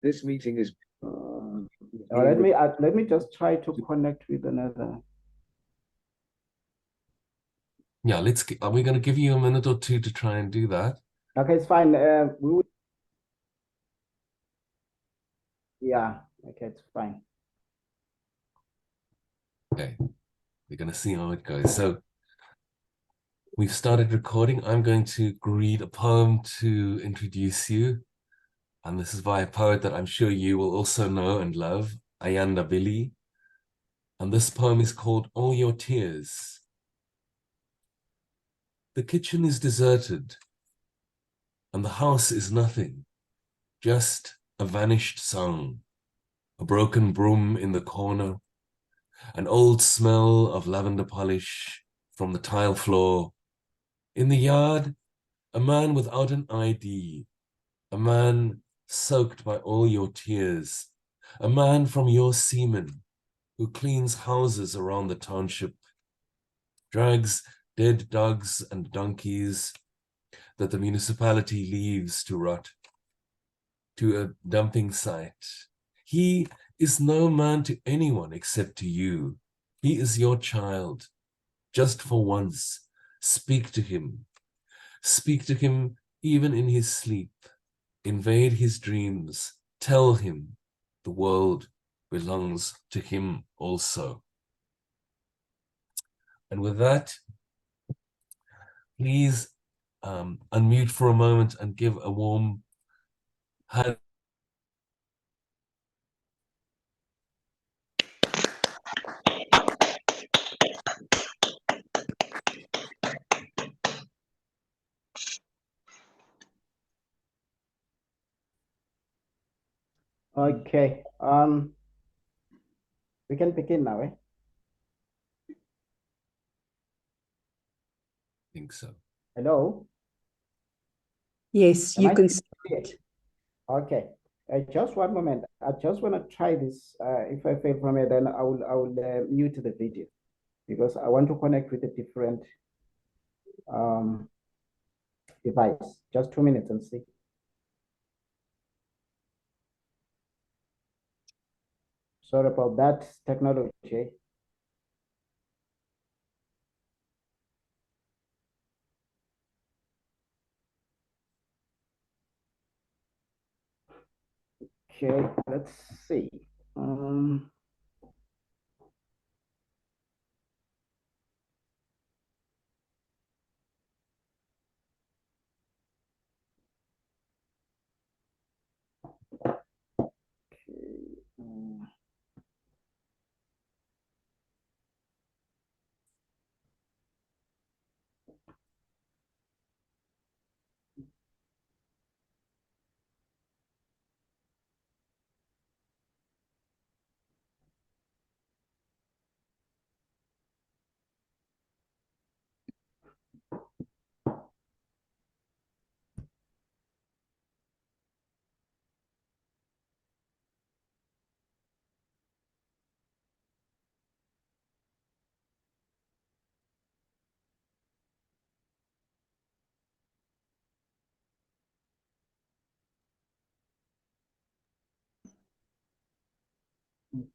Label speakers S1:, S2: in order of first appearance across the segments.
S1: This meeting is
S2: let me just try to connect with another.
S3: Yeah, are we going to give you a minute or two to try and do that?
S2: Okay, it's fine. Yeah, okay, it's fine.
S3: Okay, we're going to see how it goes. So we've started recording. I'm going to read a poem to introduce you. And this is by a poet that I'm sure you will also know and love, Ayanda Billy. And this poem is called All Your Tears. The kitchen is deserted, and the house is nothing, just a vanished song, a broken broom in the corner, an old smell of lavender polish from the tile floor. In the yard, a man without an ID, a man soaked by all your tears, a man from your semen who cleans houses around the township, drags dead dogs and donkeys that the municipality leaves to rot to a dumping site. He is no man to anyone except to you. He is your child. Just for once, speak to him. Speak to him even in his sleep. Invade his dreams. Tell him the world belongs to him also. And with that, please unmute for a moment and give a warm hand.
S2: Okay. We can begin now, eh?
S3: I think so.
S2: Hello?
S4: Yes,
S2: Am
S4: you
S2: I
S4: can
S2: still
S4: see it.
S2: Okay. Just one moment. I just want to try this. If I fail from it, then I will mute the video because I want to connect with a different device. Just 2 minutes and see. Sorry about that technology. Okay, let's see.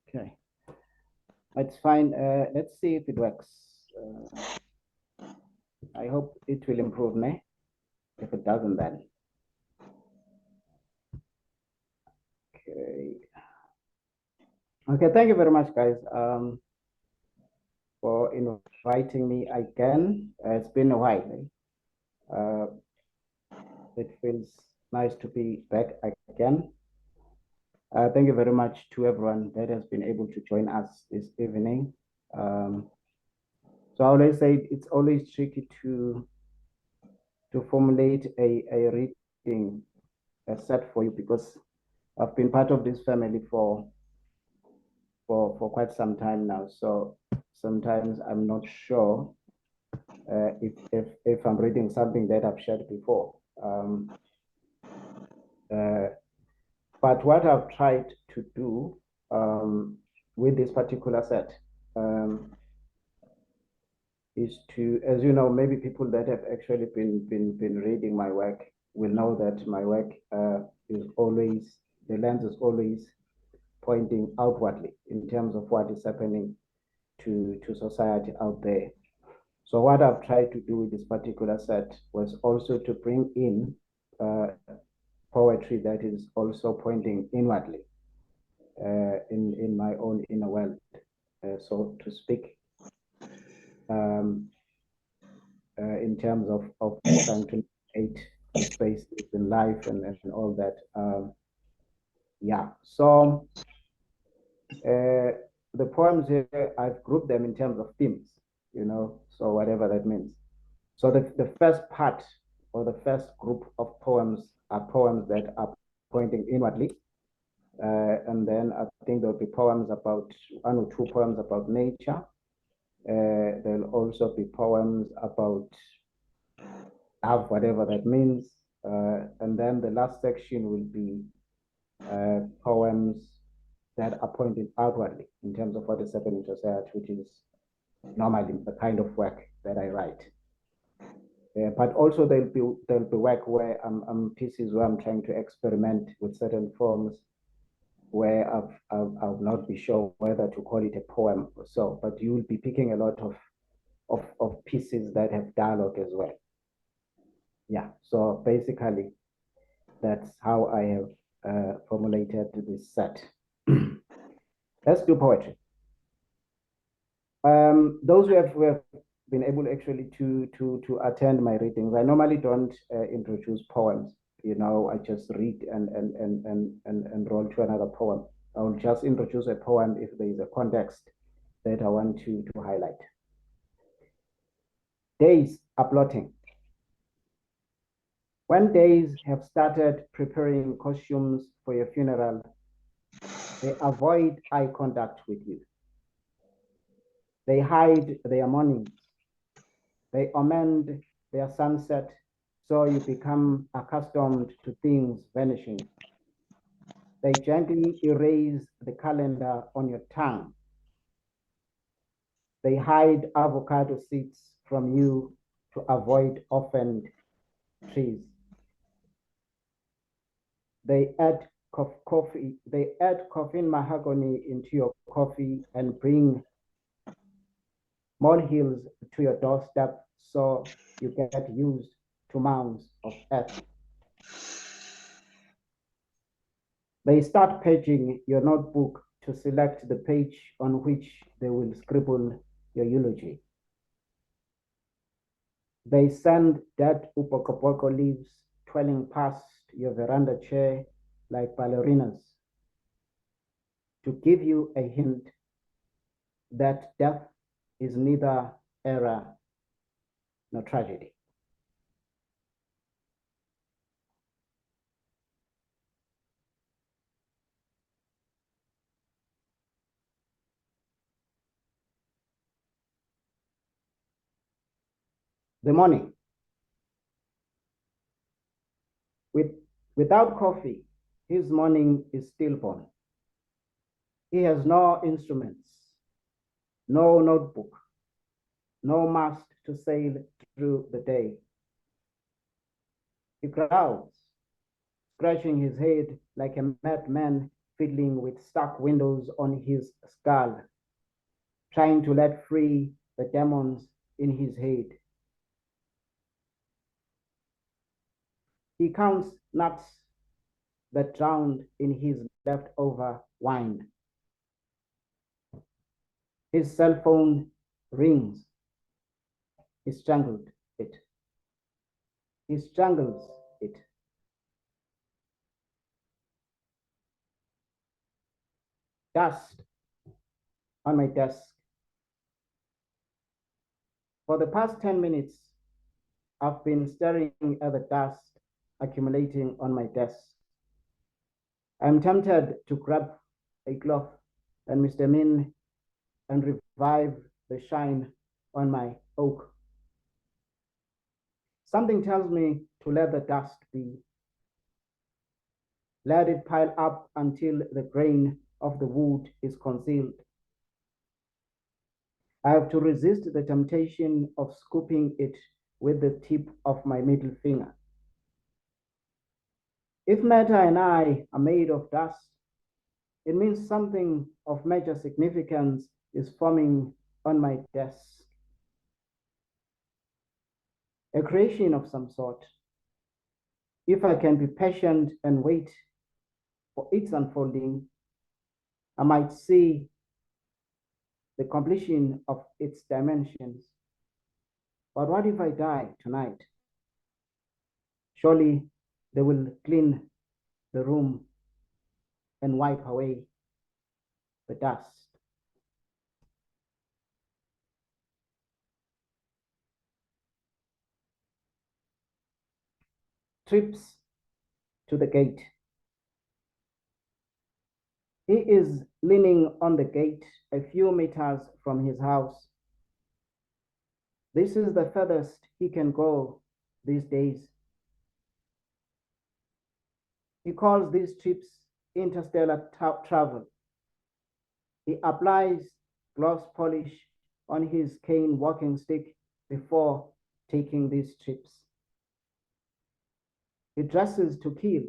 S2: Okay, it's fine. Let's see if it works. I hope it will improve, ne? If it doesn't, then. Okay. Okay, thank you very much, guys, for inviting me again. It's been a while. It feels nice to be back again. Thank you very much to everyone that has been able to join us this evening. So I always say it's always tricky to formulate a reading set for you because I've been part of this family for quite some time now. So sometimes I'm not sure if I'm reading something that I've shared before. But what I've tried to do with this particular set is to, as you know, maybe people that have actually been reading my work will know that my work is always the lens is always pointing outwardly in terms of what is happening to society out there. So what I've tried to do with this particular set was also to bring in poetry that is also pointing inwardly in my own inner world, so to speak, in terms of trying to create the spaces in life and all that. Yeah, so the poems here, I've grouped them in terms of themes, so whatever that means. So the first part or the first group of poems are poems that are pointing inwardly. And then I think there'll be poems about, one or two poems about nature. There'll also be poems about love, whatever that means. And then the last section will be poems that are pointing outwardly in terms of what is happening in society, which is normally the kind of work that I write. But also there'll be work where I'm pieces where I'm trying to experiment with certain forms where I'll not be sure whether to call it a poem or so, but you will be picking a lot of pieces that have dialogue as well. Yeah, so basically that's how I have formulated this set. Let's do poetry. Those who have been able actually to attend my readings, I normally don't introduce poems. I just read and roll to another poem. I'll just introduce a poem if there is a context that I want to highlight. Days are plotting. When days have started preparing costumes for your funeral, they avoid eye contact with you. They hide their mornings. They amend their sunset, so you become accustomed to things vanishing. They gently erase the calendar on your tongue. They hide avocado seeds from you to avoid orphaned trees. They add coffee. They add coffin mahogany into your coffee and bring molehills to your doorstep, so you get used to mounds of earth. They start paging your notebook to select the page on which they will scribble your eulogy. They send dead upokopoko leaves twirling past your veranda chair like ballerinas to give you a hint that death is neither error nor tragedy. The morning. Without coffee, his morning is stillborn. He has no instruments, no notebook, no mast to sail through the day. He growls, scratching his head like a madman fiddling with stuck windows on his skull, trying to let free the demons in his head. He counts nuts that drowned in his leftover wine. His cell phone rings. He strangled it. He strangles it. Dust on my desk. For the past 10 minutes, I've been staring at the dust accumulating on my desk. I'm tempted to grab a cloth and Mr. Min and revive the shine on my oak. Something tells me to let the dust be. Let it pile up until the grain of the wood is concealed. I have to resist the temptation of scooping it with the tip of my middle finger. If matter and I are made of dust, it means something of major significance is forming on my desk. A creation of some sort. If I can be patient and wait for its unfolding, I might see the completion of its dimensions. But what if I die tonight? Surely they will clean the room and wipe away the dust. Trips to the gate. He is leaning on the gate a few meters from his house. This is the furthest he can go these days. He calls these trips interstellar travel. He applies gloss polish on his cane walking stick before taking these trips. He dresses to kill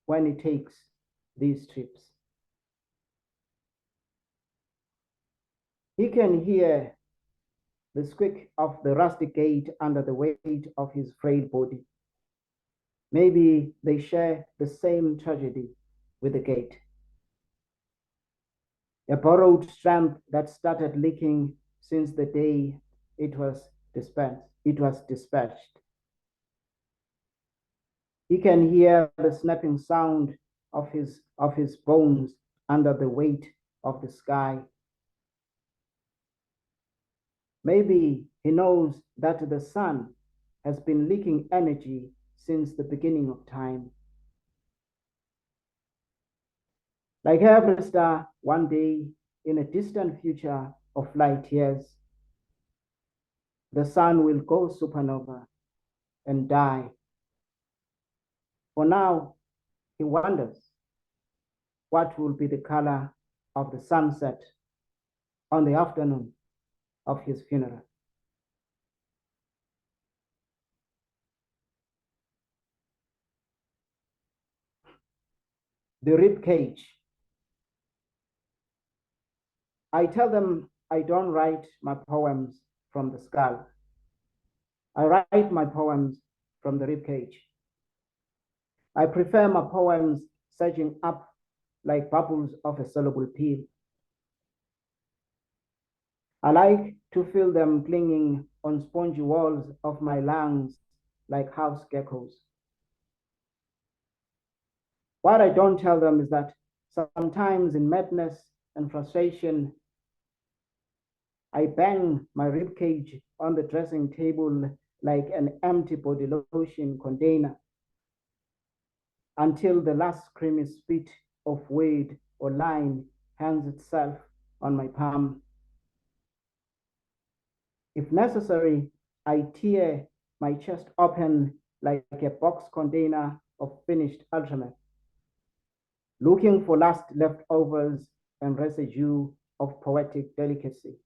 S2: when he takes these trips. He can hear the squeak of the rusty gate under the weight of his frail body. Maybe they share the same tragedy with the gate. A borrowed strength that started leaking since the day it was dispatched. He can hear the snapping sound of his bones under the weight of the sky. Maybe he knows that the sun has been leaking energy since the beginning of time. Like every star, one day in a distant future of light years, the sun will go supernova and die. For now, he wonders what will be the color of the sunset on the afternoon of his funeral. The rib cage. I tell them I don't write my poems from the skull. I write my poems from the rib cage. I prefer my poems surging up like bubbles of a soluble pill. I like to feel them clinging on spongy walls of my lungs like house geckos. What I don't tell them is that sometimes in madness and frustration, I bang my ribcage on the dressing table like an empty body lotion container until the last creamy spit of weight or line hangs itself on my palm. If necessary, I tear my chest open like a box container of finished ultraman, looking for last leftovers and residue of poetic delicacy.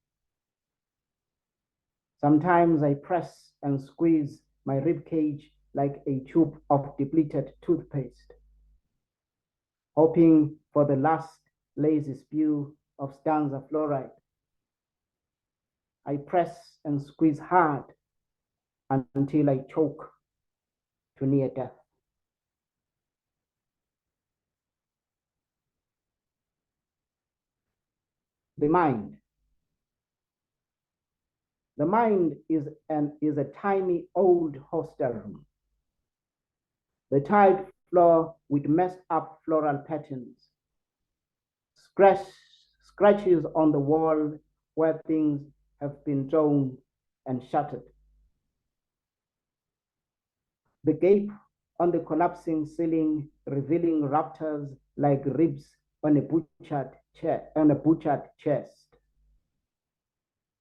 S2: Sometimes I press and squeeze my rib cage like a tube of depleted toothpaste, hoping for the last lazy spew of stanza fluoride. I press and squeeze hard until I choke to near death. The mind. The mind is a tiny old hostel room. The tiled floor with messed up floral patterns. Scratches on the wall where things have been drawn and shattered. The gape on the collapsing ceiling revealing raptors like ribs on a butchered chest.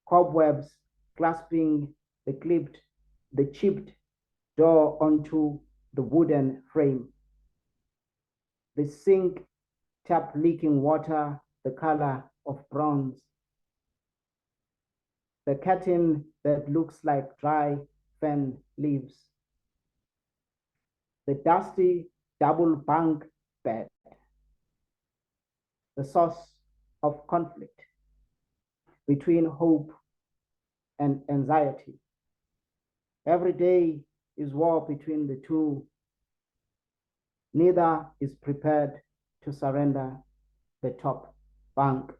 S2: Cobwebs clasping the chipped door onto the wooden frame. The sink tap leaking water the color of bronze. The curtain that looks like dry fan leaves. The dusty double bunk bed, the source of conflict between hope and anxiety. Every day is war between the two. Neither is prepared to surrender the top bunk.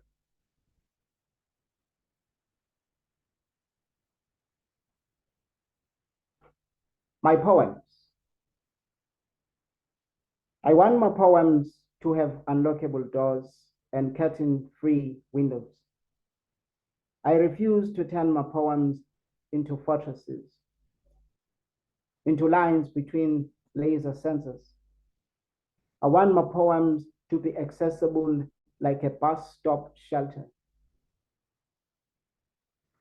S2: My poems. I want my poems to have unlockable doors and curtain-free windows. I refuse to turn my poems into fortresses, into lines between laser sensors. I want my poems to be accessible like a bus stop shelter,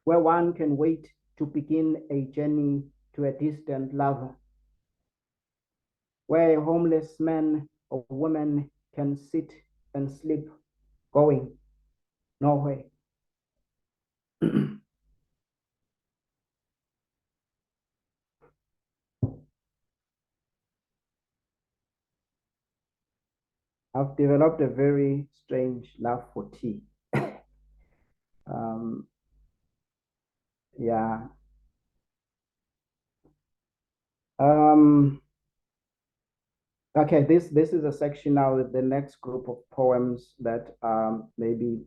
S2: where one can wait to begin a journey to a distant lover, where a homeless man or woman can sit and sleep, going nowhere. I've developed a very strange love for tea. um, yeah. Um, okay, this is a section now with the next group of poems that maybe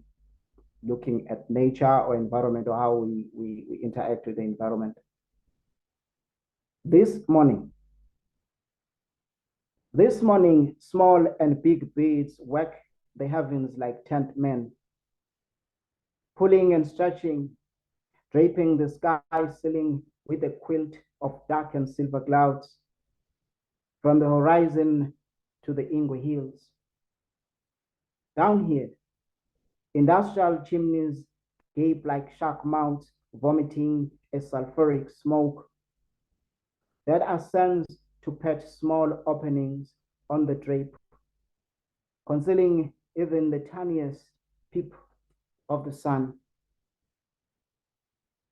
S2: looking at nature or environment or how we interact with the environment. This morning, small and big birds work the heavens like tent men, pulling and stretching, draping the sky ceiling with a quilt of dark and silver clouds from the horizon to the Ingwe Hills. Down here, industrial chimneys gape like shark mouths vomiting a sulfuric smoke that ascends to patch small openings on the drape, concealing even the tiniest peep of the sun.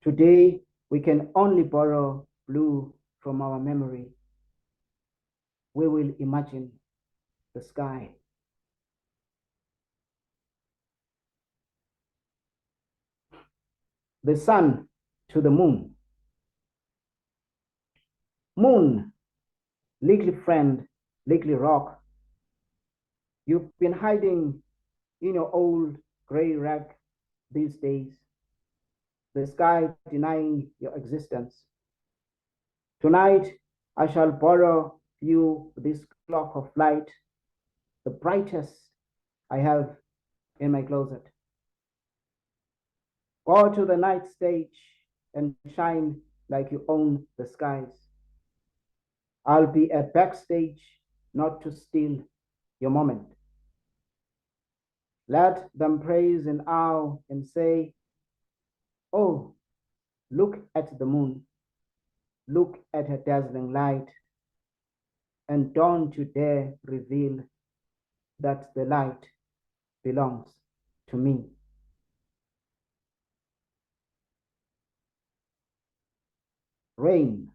S2: Today, we can only borrow blue from our memory. We will imagine the sky. The sun to the moon. Moon, little friend, little rock. You've been hiding in your old gray rag these days. The sky denying your existence. Tonight, I shall borrow you this clock of light, the brightest I have in my closet. Go to the night stage and shine like you own the skies. I'll be a backstage, not to steal your moment. Let them praise and awe and say, oh, look at the moon. Look at her dazzling light. And don't you dare reveal that the light belongs to me. Rain.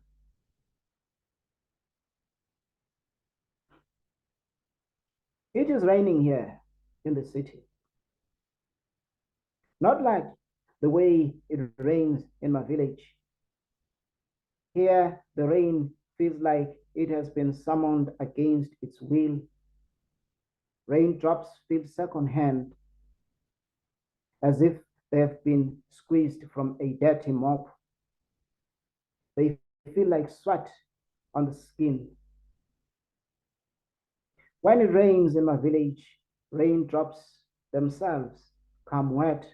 S2: It is raining here in the city. Not like the way it rains in my village. Here, the rain feels like it has been summoned against its will. Raindrops feel secondhand, as if they have been squeezed from a dirty mop. They feel like sweat on the skin. When it rains in my village, raindrops themselves come wet.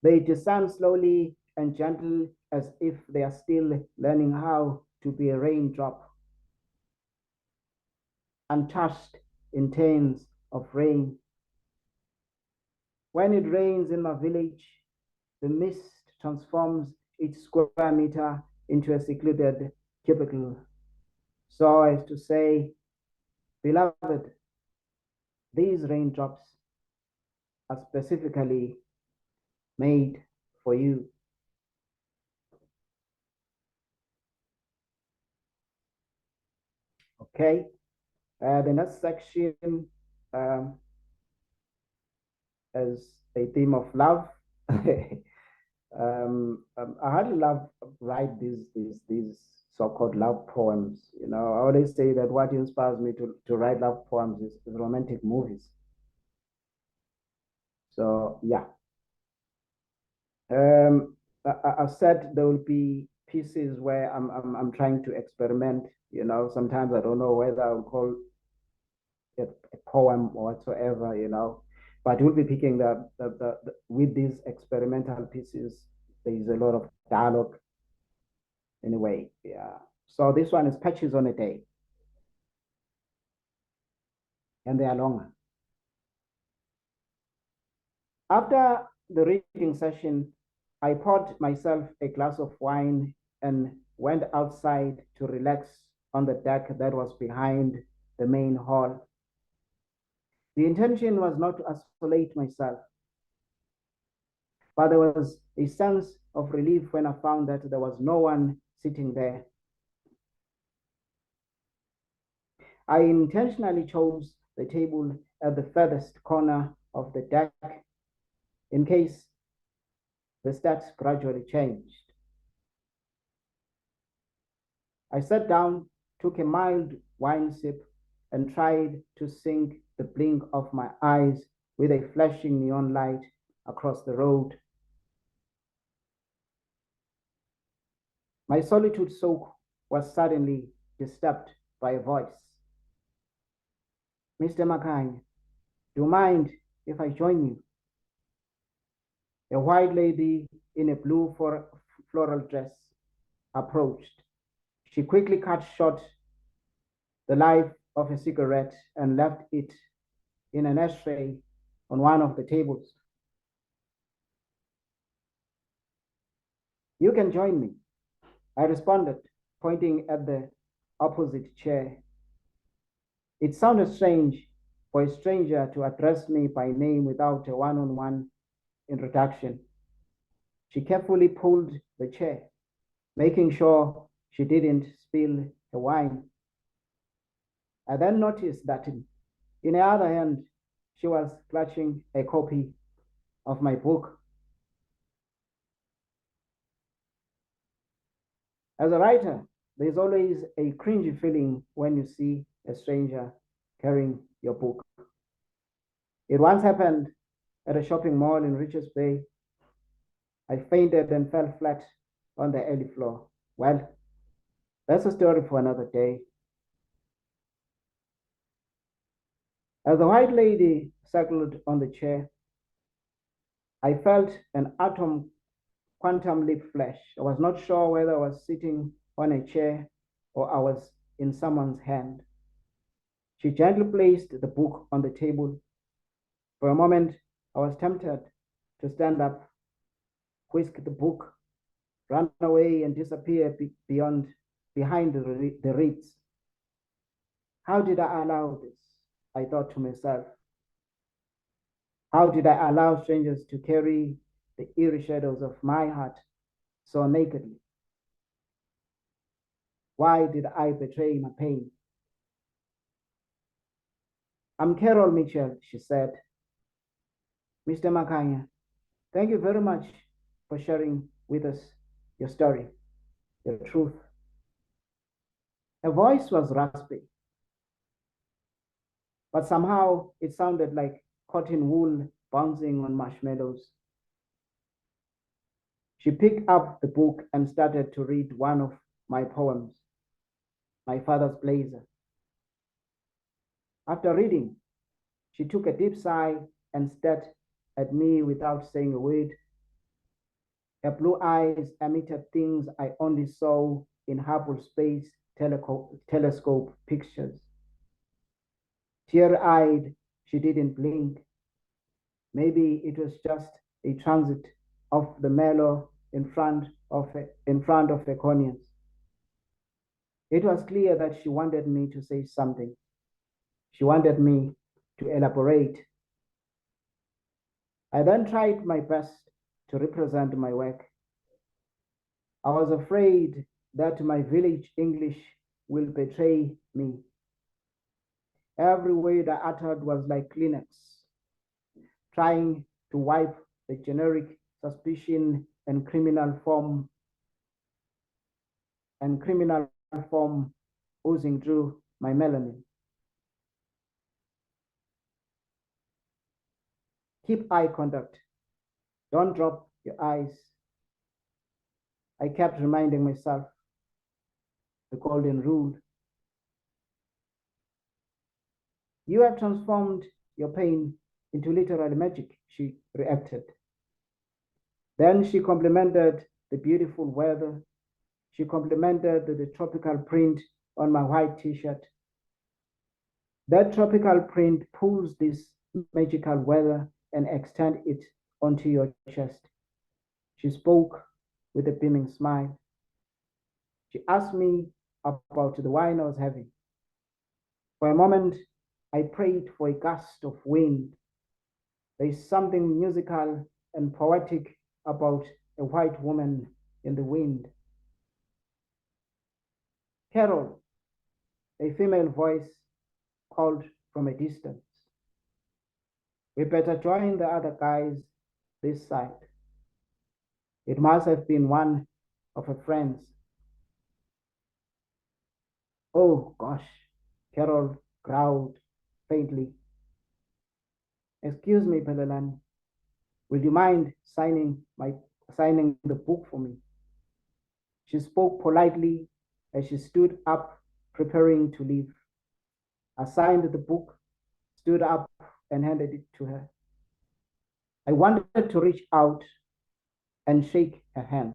S2: They descend slowly and gentle as if they are still learning how to be a raindrop, untouched in terms of rain. When it rains in my village, the mist transforms each square meter into a secluded cubicle, so as to say, beloved, these raindrops are specifically made for you. Okay. The next section is a theme of love. I hardly love write these so-called love poems. You know, I always say that what inspires me to write love poems is romantic movies. So yeah, I said there will be pieces where I'm trying to experiment. You know, sometimes I don't know whether I'll call it a poem or whatsoever. You know, but we'll be picking with these experimental pieces. There is a lot of dialogue anyway. Yeah. So this one is Patches on a Day, and they are longer. After the reading session, I poured myself a glass of wine and went outside to relax on the deck that was behind the main hall. The intention was not to isolate myself, but there was a sense of relief when I found that there was no one sitting there. I intentionally chose the table at the furthest corner of the deck in case the stats gradually changed. I sat down, took a mild wine sip, and tried to sync the blink of my eyes with a flashing neon light across the road. My solitude soak was suddenly disturbed by a voice. Mr. Makhanya, do you mind if I join you? A white lady in a blue floral dress approached. She quickly cut short the life of a cigarette and left it in an ashtray on one of the tables. You can join me, I responded, pointing at the opposite chair. It sounded strange for a stranger to address me by name without a one-on-one introduction. She carefully pulled the chair, making sure she didn't spill the wine. I then noticed that in her other hand, she was clutching a copy of my book. As a writer, there's always a cringy feeling when you see a stranger carrying your book. It once happened at a shopping mall in Richards Bay. I fainted and fell flat on the alley floor. Well, that's a story for another day. As the white lady circled on the chair, I felt an atom quantum leap flash. I was not sure whether I was sitting on a chair or I was in someone's hand. She gently placed the book on the table. For a moment, I was tempted to stand up, whisk the book, run away, and disappear behind the reeds. How did I allow this? I thought to myself. How did I allow strangers to carry the eerie shadows of my heart so nakedly? Why did I betray my pain? I'm Carol Mitchell, she said. Mr. Makhanya, thank you very much for sharing with us your story, your truth. Her voice was raspy, but somehow it sounded like cotton wool bouncing on marshmallows. She picked up the book and started to read one of my poems, My Father's Blazer. After reading, she took a deep sigh and stared at me without saying a word. Her blue eyes emitted things I only saw in Hubble Space Telescope pictures. Tear-eyed, she didn't blink. Maybe it was just a transit of the mellow in front of the corneas. It was clear that she wanted me to say something. She wanted me to elaborate. I then tried my best to represent my work. I was afraid that my village English will betray me. Every word I uttered was like Kleenex, trying to wipe the generic suspicion and criminal form oozing through my melanin. Keep eye contact. Don't drop your eyes. I kept reminding myself the golden rule. You have transformed your pain into literary magic, she reacted. Then she complimented the beautiful weather. She complimented the tropical print on my white t-shirt. That tropical print pulls this magical weather and extend it onto your chest. She spoke with a beaming smile. She asked me about the wine I was having. For a moment, I prayed for a gust of wind. There is something musical and poetic about a white woman in the wind. Carol, a female voice, called from a distance. We better join the other guys this side. It must have been one of her friends. Oh gosh, Carol growled faintly. Excuse me, Phelelani. Would you mind signing the book for me? She spoke politely as she stood up, preparing to leave. I signed the book, stood up, and handed it to her. I wanted to reach out and shake her hand.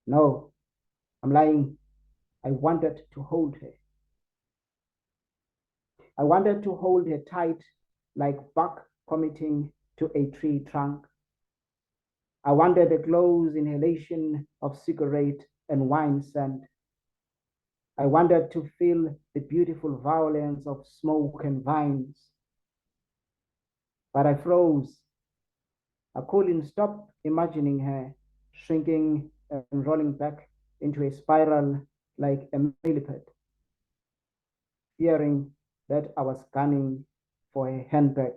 S2: No, I'm lying. I wanted to hold her. I wanted to hold her tight, like bark committing to a tree trunk. I wanted the close inhalation of cigarette and wine scent. I wanted to feel the beautiful violence of smoke and vines. But I froze. I couldn't stop imagining her shrinking and rolling back into a spiral like a millipede, fearing that I was gunning for a handbag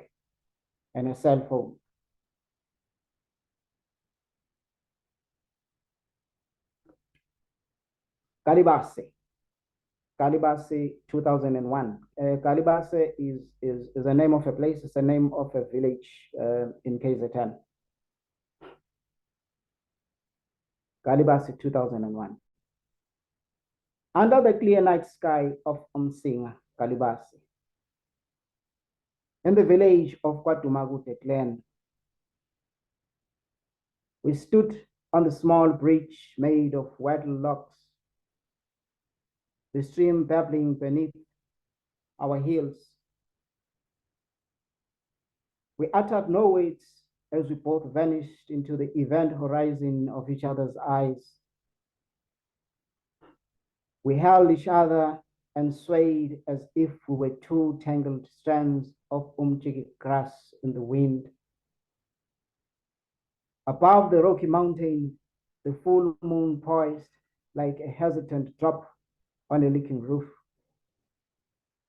S2: and a cell phone. Kalibase. Kalibase 2001. Kalibase is the name of a place, it's the name of a village in KZN. Kalibase 2001. Under the clear night sky of Umsinga, Kalibase, in the village of Kwatumagute clan, we stood on the small bridge made of wattle logs, the stream babbling beneath our heels. We uttered no words as we both vanished into the event horizon of each other's eyes. We held each other and swayed as if we were two tangled strands of umchiki grass in the wind. Above the Rocky Mountain, the full moon poised like a hesitant drop on a leaking roof.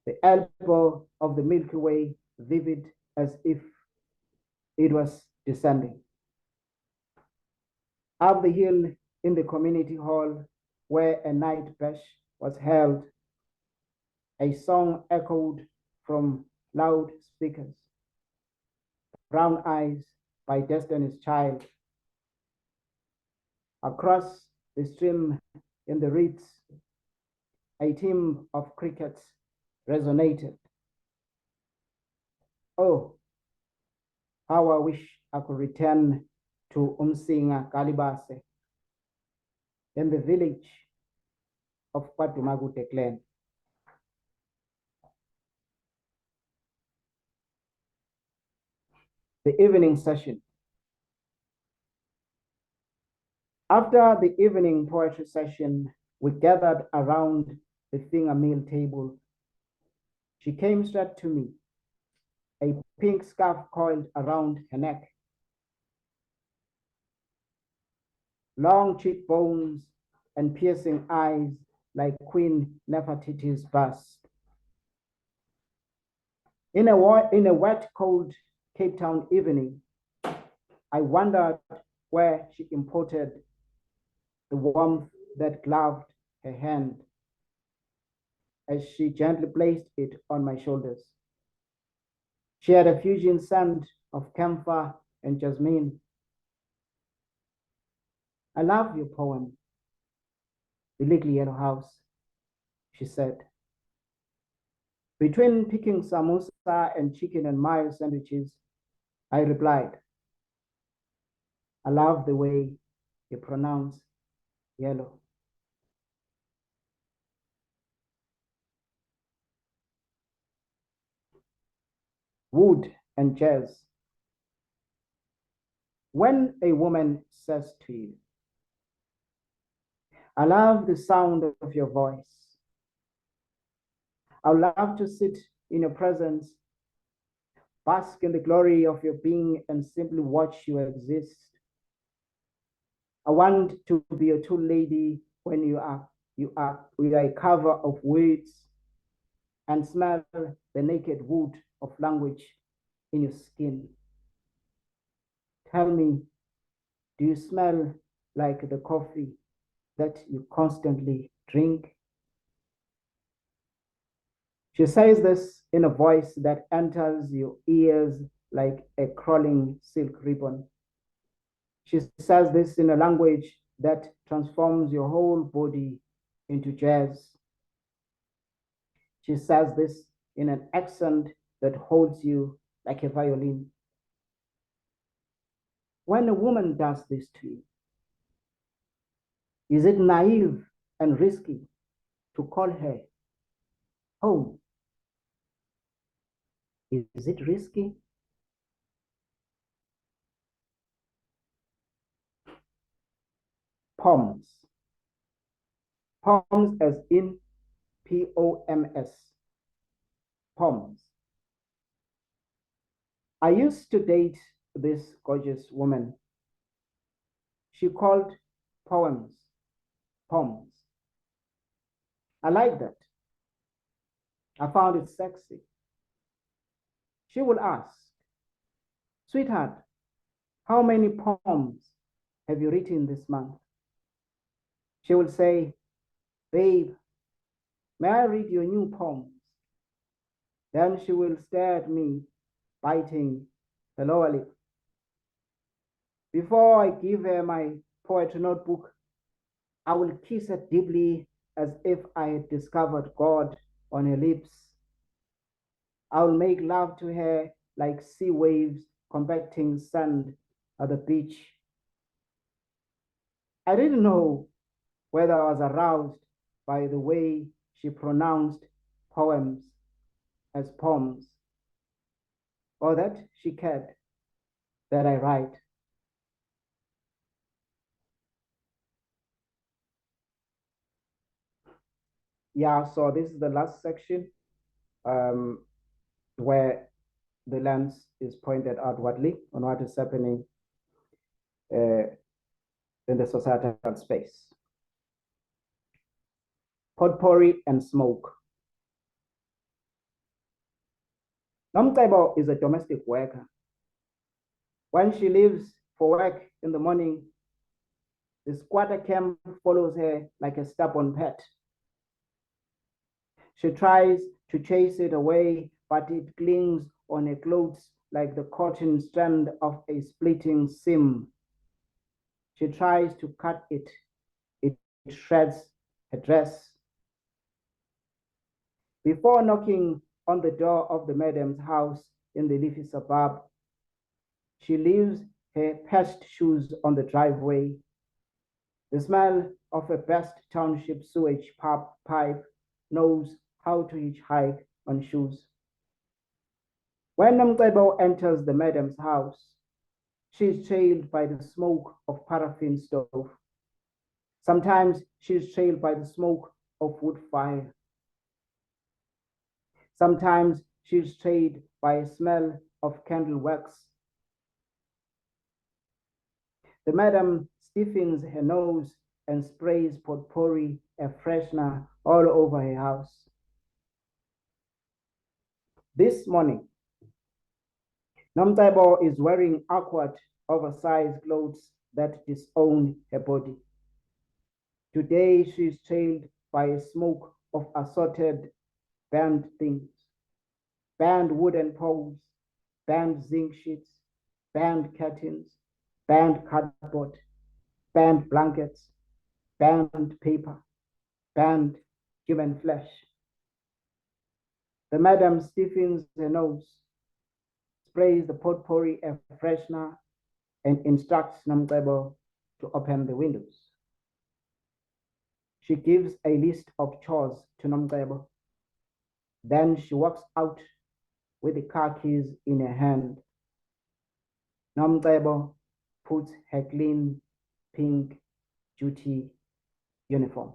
S2: The elbow of the Milky Way vivid as if it was descending. Up the hill in the community hall where a night bash was held, a song echoed from loudspeakers. Brown Eyes by Destiny's Child. Across the stream in the reeds, a team of crickets resonated. Oh, how I wish I could return to Umsinga Kalibase in the village of Kwatumagute clan. The evening session. After the evening poetry session, we gathered around the finger meal table. She came straight to me, a pink scarf coiled around her neck. Long cheekbones and piercing eyes like Queen Nefertiti's bust. In a wet, cold Cape Town evening, I wondered where she imported the warmth that gloved her hand as she gently placed it on my shoulders. She had a fusion scent of camphor and jasmine. I love your poem, The Little Yellow House, she said. Between picking samosa and chicken and mayo sandwiches, I replied, I love the way you pronounce yellow. Wood and jazz. When a woman says to you, I love the sound of your voice. I would love to sit in your presence, bask in the glory of your being, and simply watch you exist. I want to be a true lady when you are a cover of words and smell the naked wood of language in your skin. Tell me, do you smell like the coffee that you constantly drink? She says this in a voice that enters your ears like a crawling silk ribbon. She says this in a language that transforms your whole body into jazz. She says this in an accent that holds you like a violin. When a woman does this to you, is it naive and risky to call her home? Is it risky? Poms. Poms as in Poms. Poms. I used to date this gorgeous woman. She called poems poems. I like that. I found it sexy. She would ask, sweetheart, how many poems have you written this month? She will say, babe, may I read your new poems? Then she will stare at me, biting the lower lip. Before I give her my poetry notebook, I will kiss her deeply as if I had discovered God on her lips. I will make love to her like sea waves compacting sand at the beach. I didn't know whether I was aroused by the way she pronounced poems as poems, or that she cared that I write. Yeah, so this is the last section um, where the lens is pointed outwardly on what is happening uh, in the societal space. Potpourri and smoke. Nomcebo is a domestic worker. When she leaves for work in the morning, the squatter camp follows her like a stubborn pet. She tries to chase it away, but it clings on her clothes like the cotton strand of a splitting seam. She tries to cut it. It shreds her dress. Before knocking on the door of the madam's house in the leafy suburb, she leaves her patched shoes on the driveway. The smell of a best township sewage pipe knows how to hitchhike on shoes. When Namcebo enters the madam's house, she is trailed by the smoke of paraffin stove. Sometimes she is trailed by the smoke of wood fire. Sometimes she is trailed by a smell of candle wax. The madam stiffens her nose and sprays potpourri, a freshener, all over her house. This morning, Nomtaibo is wearing awkward, oversized clothes that disown her body. Today, she is trailed by a smoke of assorted burned things, burned wooden poles, burned zinc sheets, burned curtains, burned cardboard, burned blankets, burned paper, burned human flesh. The madam stiffens her nose, sprays the potpourri air freshener, and instructs Namcebo to open the windows. She gives a list of chores to Namcebo. Then she walks out with the car keys in her hand. Namcebo puts her clean pink duty uniform.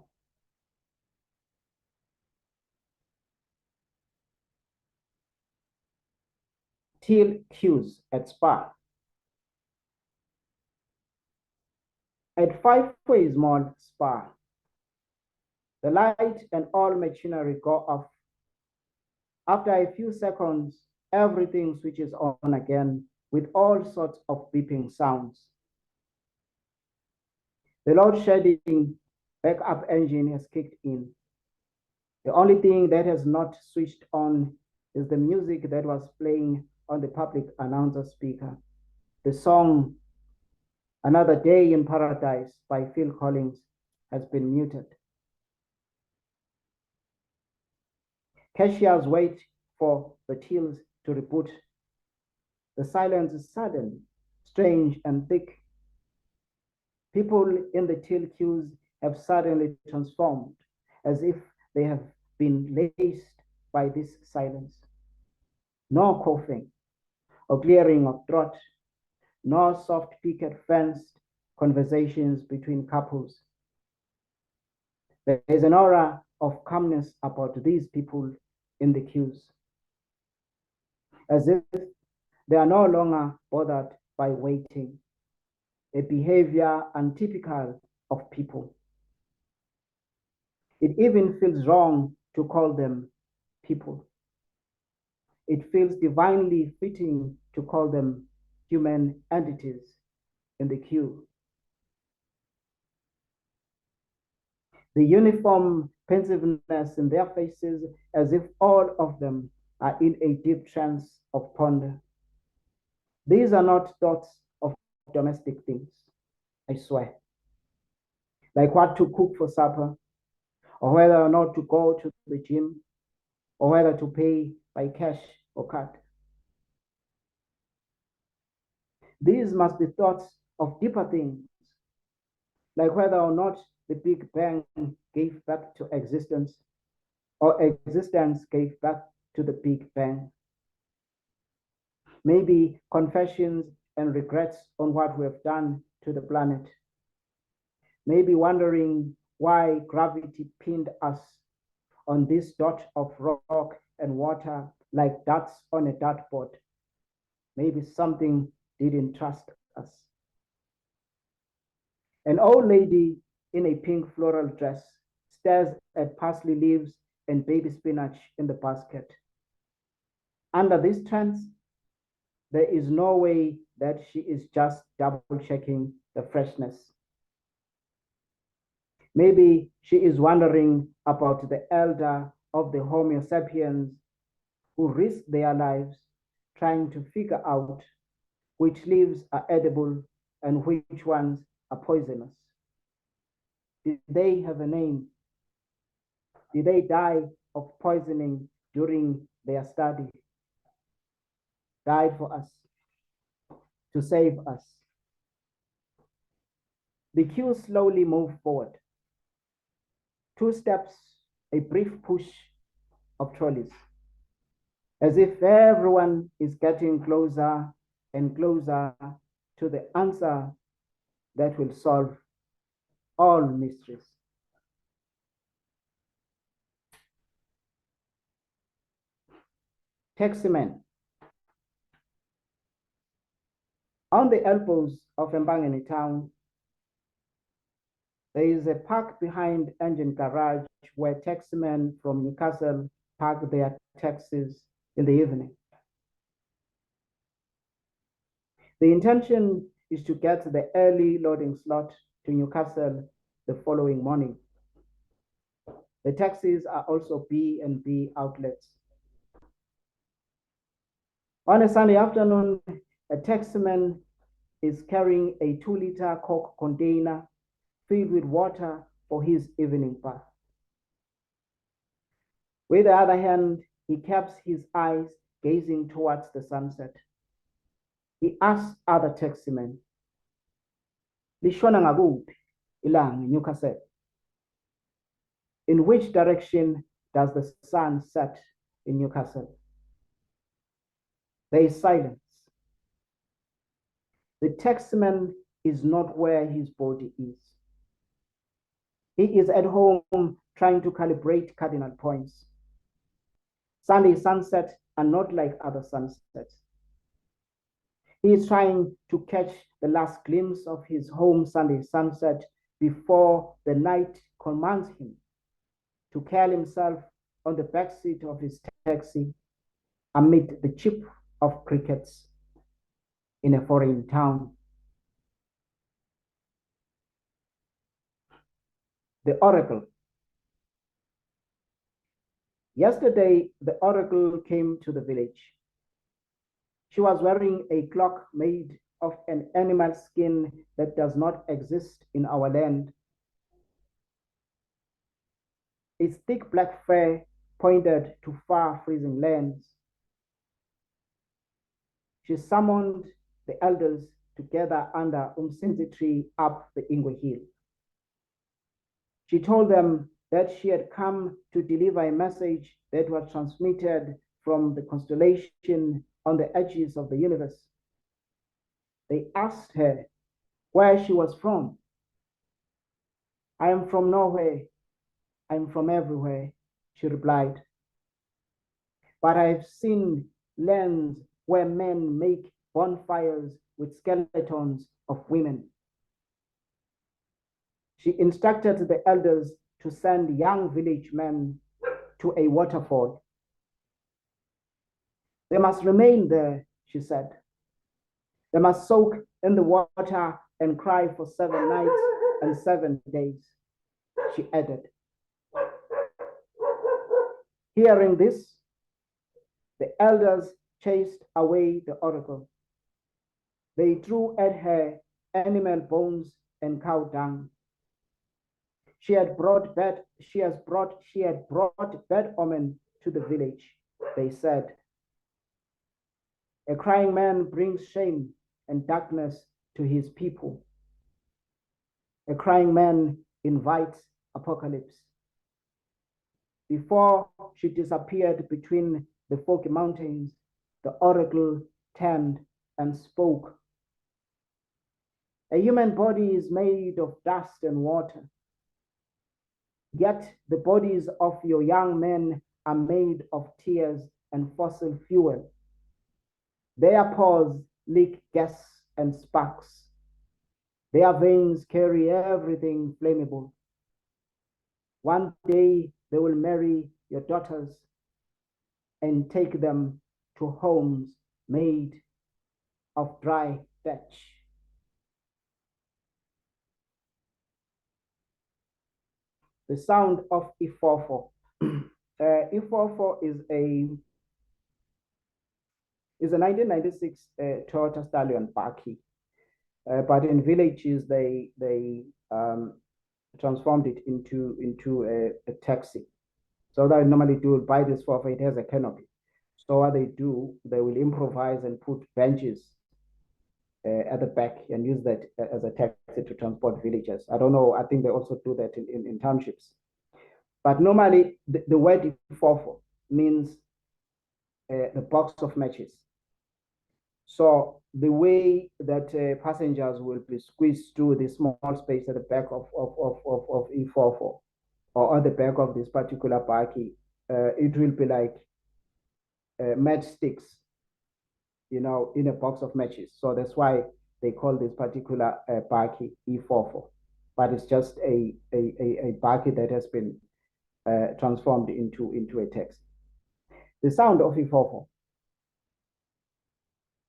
S2: Till queues at Spa. At Five Ways Mall Spa, the light and all machinery go off. After a few seconds, everything switches on again with all sorts of beeping sounds. The load shedding backup engine has kicked in. The only thing that has not switched on is the music that was playing on the public announcer speaker. The song Another Day in Paradise by Phil Collins has been muted. Cashiers wait for the tills to reboot. The silence is sudden, strange, and thick. People in the till queues have suddenly transformed, as if they have been laced by this silence. No coughing or clearing of throat, no soft picket fenced conversations between couples. There is an aura of calmness about these people in the queues, as if they are no longer bothered by waiting, a behavior untypical of people. It even feels wrong to call them people. It feels divinely fitting to call them human entities in the queue. The uniform pensiveness in their faces, as if all of them are in a deep trance of ponder. These are not thoughts of domestic things, I swear. Like what to cook for supper, or whether or not to go to the gym, or whether to pay by cash or card. These must be thoughts of deeper things, like whether or not the Big Bang gave birth to existence, or existence gave birth to the Big Bang. Maybe confessions and regrets on what we have done to the planet. Maybe wondering why gravity pinned us on this dot of rock and water like dots on a dartboard. Maybe something didn't trust us. An old lady in a pink floral dress stares at parsley leaves and baby spinach in the basket. Under this trance, there is no way that she is just double checking the freshness. Maybe she is wondering about the elder of the Homo sapiens who risk their lives trying to figure out which leaves are edible and which ones are poisonous. Did they have a name? Did they die of poisoning during their study? Died for us, to save us. The queue slowly moved forward. 2 steps, a brief push of trolleys, as if everyone is getting closer and closer to the answer that will solve all mysteries. Taximan. On the elbows of Mbangeni town, there is a park behind engine garage where taximen from Newcastle park their taxis in the evening. The intention is to get the early loading slot to Newcastle the following morning. The taxis are also B&B outlets. On a Sunday afternoon, a taximan is carrying a 2-liter Coke container filled with water for his evening bath. With the other hand, he keeps his eyes gazing towards the sunset. He asks other taximen, "Lishona ngakuphi ilanga Newcastle? In which direction does the sun set in Newcastle?" There is silence. The taximan is not where his body is. He is at home trying to calibrate cardinal points. Sunday sunsets are not like other sunsets. He is trying to catch the last glimpse of his home Sunday sunset before the night commands him to curl himself on the back seat of his taxi amid the chirp of crickets in a foreign town. The Oracle. Yesterday, the Oracle came to the village. She was wearing a cloak made of an animal skin that does not exist in our land. Its thick black fur pointed to far freezing lands. She summoned the elders together under Umsinzi tree up the Ingwe Hill. She told them that she had come to deliver a message that was transmitted from the constellation on the edges of the universe. They asked her where she was from. "I am from nowhere. I am from everywhere," she replied. "But I have seen lands where men make bonfires with skeletons of women." She instructed the elders to send young village men to a waterfall. "They must remain there," she said. "They must soak in the water and cry for 7 nights and 7 days," she added. Hearing this, the elders chased away the oracle. They threw at her animal bones and cow dung. She had brought bad omen to the village, they said. "A crying man brings shame and darkness to his people. A crying man invites apocalypse." Before she disappeared between the foggy mountains, the oracle turned and spoke. "A human body is made of dust and water. Yet the bodies of your young men are made of tears and fossil fuel. Their pores leak gas and sparks. Their veins carry everything flammable. One day they will marry your daughters and take them to homes made of dry thatch." The sound of Ifofo. Ifofo is a 1996 Toyota Stallion Baki, but in villages they transformed it into a taxi. So what I normally do, buy this Fofo, it has a canopy. So what they do, they will improvise and put benches at the back and use that as a taxi to transport villagers. I don't know, I think they also do that in townships. But normally the word Ifofo means the box of matches. So the way that passengers will be squeezed through this small space at the back of Ifofo or at the back of this particular baki, it will be like matchsticks, in a box of matches. So that's why they call this particular baki E44. But it's just a baki that has been transformed into a taxi. the sound of ifofo.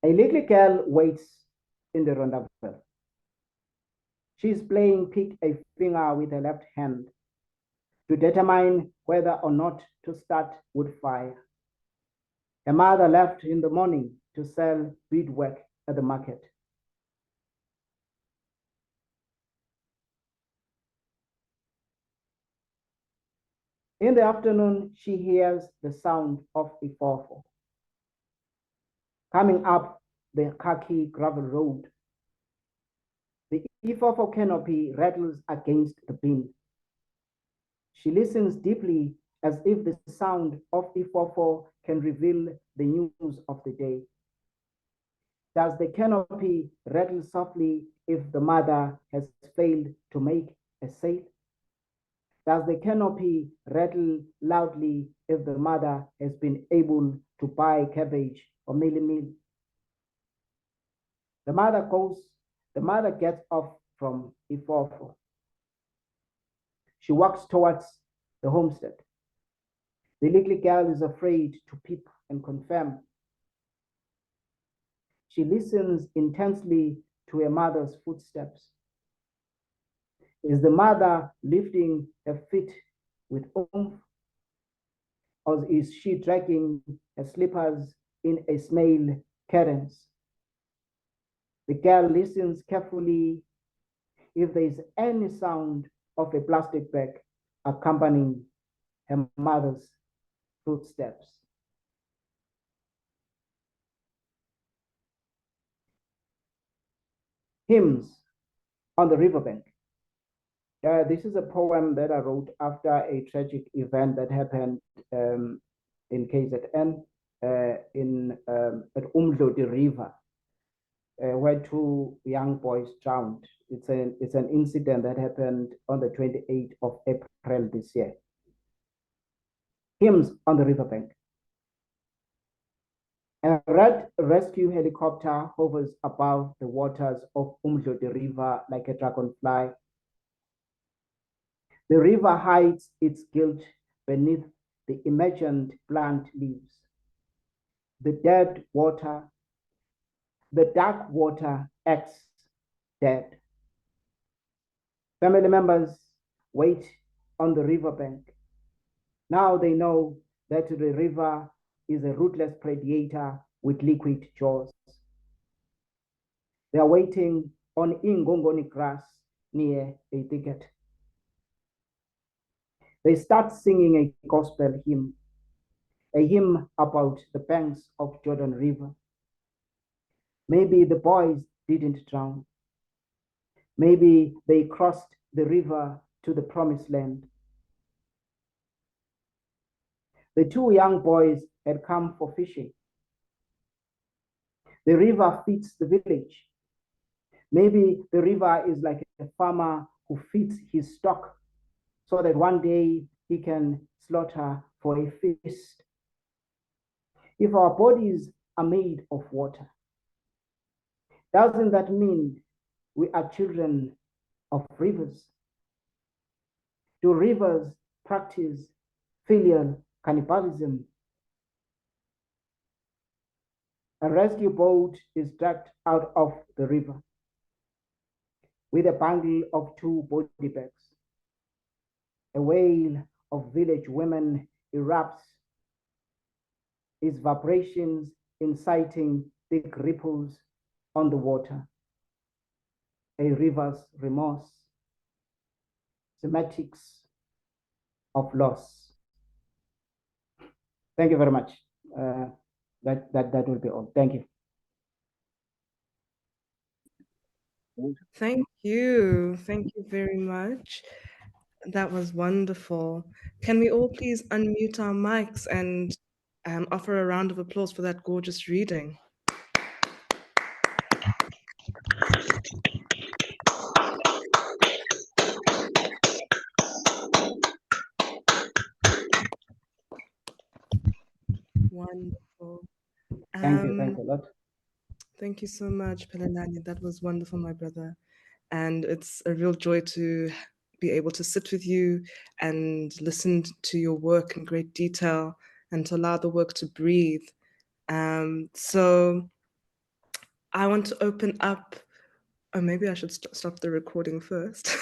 S2: A little girl waits in the rondavel. She is playing pick a finger with her left hand to determine whether or not to start wood fire. Her mother left in the morning to sell beadwork at the market. In the afternoon, she hears the sound of ifofo. Coming up the khaki gravel road, the ifofo canopy rattles against the bin. She listens deeply as if the sound of ifofo can reveal the news of the day. Does the canopy rattle softly if the mother has failed to make a sale? Does the canopy rattle loudly if the mother has been able to buy cabbage or meal? The mother gets off from ifofo. She walks towards the homestead. The little girl is afraid to peep and confirm. She listens intensely to her mother's footsteps. Is the mother lifting her feet with oomph? Or is she dragging her slippers in a snail cadence? The girl listens carefully if there is any sound of a plastic bag accompanying her mother's footsteps. Hymns on the riverbank. This is a poem that I wrote after a tragic event that happened in KZN at Umdloti River, where two young boys drowned. It's an incident that happened on the 28th of April this year. Hymns on the riverbank. A red rescue helicopter hovers above the waters of Umdloti River like a dragonfly. The river hides its guilt beneath the imagined plant leaves. The dead water, the dark water acts dead. Family members wait on the riverbank. Now they know that the river is a ruthless predator with liquid jaws. They are waiting on ingongoni grass near a thicket. They start singing a gospel hymn, a hymn about the banks of Jordan River. Maybe the boys didn't drown. Maybe they crossed the river to the promised land. The two young boys had come for fishing. The river feeds the village. Maybe the river is like a farmer who feeds his stock so that one day he can slaughter for a feast. If our bodies are made of water, doesn't that mean we are children of rivers? Do rivers practice filial cannibalism? A rescue boat is dragged out of the river with a bundle of two body bags. A wail of village women erupts, its vibrations inciting thick ripples on the water. A river's remorse, semantics of loss. Thank you very much. That will be all. Thank you.
S1: Thank you. Thank you very much. That was wonderful. Can we all please unmute our mics and offer a round of applause for that gorgeous reading? Wonderful.
S2: Thank you. Thanks a lot.
S1: Thank you so much, Phelelani. That was wonderful, my brother. And it's a real joy to be able to sit with you and listen to your work in great detail and to allow the work to breathe. So I want to open up, or maybe I should stop the recording first.